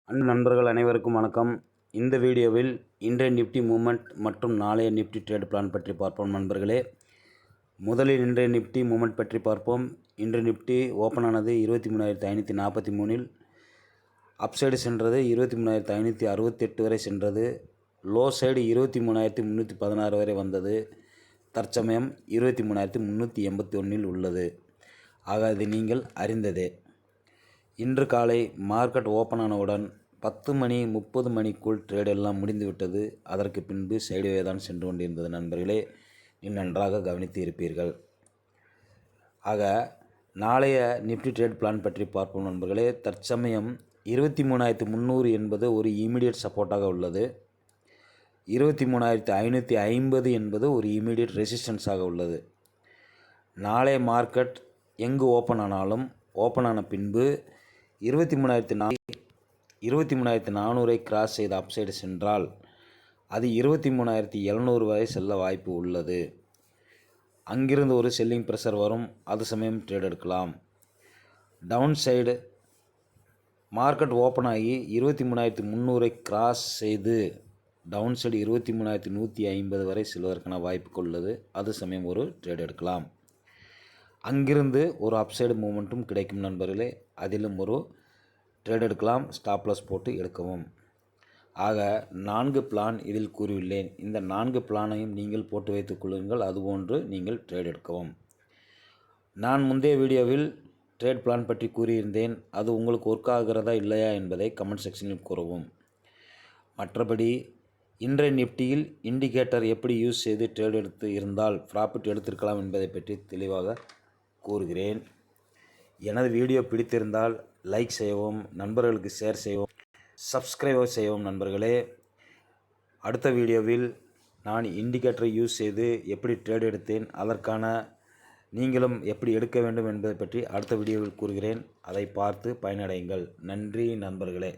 அன்பு நண்பர்கள் அனைவருக்கும் வணக்கம். இந்த வீடியோவில் இன்றைய நிஃப்டி மூவ்மெண்ட் மற்றும் நாளைய நிஃப்டி ட்ரேட் பிளான் பற்றி பார்ப்போம் நண்பர்களே. முதலில் இன்றைய நிஃப்டி மூவ்மெண்ட் பற்றி பார்ப்போம். இன்றைய நிஃப்டி ஓப்பன் ஆனது 23,543இல் அப்சைடு சென்றது. 23,568 வரை சென்றது. லோ சைடு 23,316 வரை வந்தது. தற்சமயம் 23,381இல் உள்ளது. ஆக அது நீங்கள் அறிந்ததே. இன்று காலை மார்க்கெட் ஓப்பன் ஆனவுடன் 10:30 மணிக்குள் ட்ரேட் எல்லாம் முடிந்துவிட்டது. அதற்கு பின்பு சைடுவே தான் சென்று கொண்டிருந்தது நண்பர்களே. நன்றாக கவனித்து இருப்பீர்கள். ஆக நாளைய நிஃப்டி ட்ரேட் பிளான் பற்றி பார்ப்போம் நண்பர்களே. தற்சமயம் 23,300 என்பது ஒரு இமீடியட் சப்போர்ட்டாக உள்ளது. 23,550 என்பது ஒரு இமீடியட் ரெசிஸ்டன்ஸாக உள்ளது. நாளைய மார்க்கெட் எங்கு ஓப்பன் ஆனாலும் ஓப்பன் ஆன பின்பு 23,400 கிராஸ் செய்து அப்சைடு சென்றால் அது 23,700 வரை செல்ல வாய்ப்பு உள்ளது. அங்கிருந்து ஒரு செல்லிங் ப்ரெஷர் வரும். அது சமயம் ட்ரேட் எடுக்கலாம். டவுன் சைடு மார்க்கெட் ஓப்பன் ஆகி 23,300 கிராஸ் செய்து டவுன் சைடு 23,150 வரை செல்வதற்கான வாய்ப்பு உள்ளது. அது சமயம் ஒரு ட்ரேட் எடுக்கலாம். அங்கிருந்து ஒரு அப்சைடு மூமெண்ட்டும் கிடைக்கும் நண்பர்களே. அதிலும் ஒரு ட்ரேட் எடுக்கலாம். ஸ்டாப் லாஸ் போட்டு எடுக்கவும். ஆக 4 பிளான் இதில் கூறியுள்ளேன். இந்த 4 பிளானையும் நீங்கள் போட்டு வைத்துக் கொள்ளுங்கள். அதுபோன்று நீங்கள் ட்ரேட் எடுக்கவும். நான் முந்தைய வீடியோவில் ட்ரேட் பிளான் பற்றி கூறியிருந்தேன். அது உங்களுக்கு ஒர்க் ஆகிறதா இல்லையா என்பதை கமெண்ட் செக்ஷனில் கூறவும். மற்றபடி இன்றைய நிஃப்டியில் இண்டிகேட்டர் எப்படி யூஸ் செய்து ட்ரேட் எடுத்து இருந்தால் ப்ராஃபிட் எடுத்திருக்கலாம் என்பதை பற்றி தெளிவாக கூறுகிறேன். எனது வீடியோ பிடித்திருந்தால் லைக் செய்யவும், நண்பர்களுக்கு ஷேர் செய்யவும், சப்ஸ்கிரைப் செய்யவும் நண்பர்களே. அடுத்த வீடியோவில் நான் இண்டிகேட்டரை யூஸ் செய்து எப்படி ட்ரேட் எடுத்தேன், அதற்கான நீங்களும் எப்படி எடுக்க வேண்டும் என்பதை பற்றி அடுத்த வீடியோவில் கூறுகிறேன். அதை பார்த்து பயனடையுங்கள். நன்றி நண்பர்களே.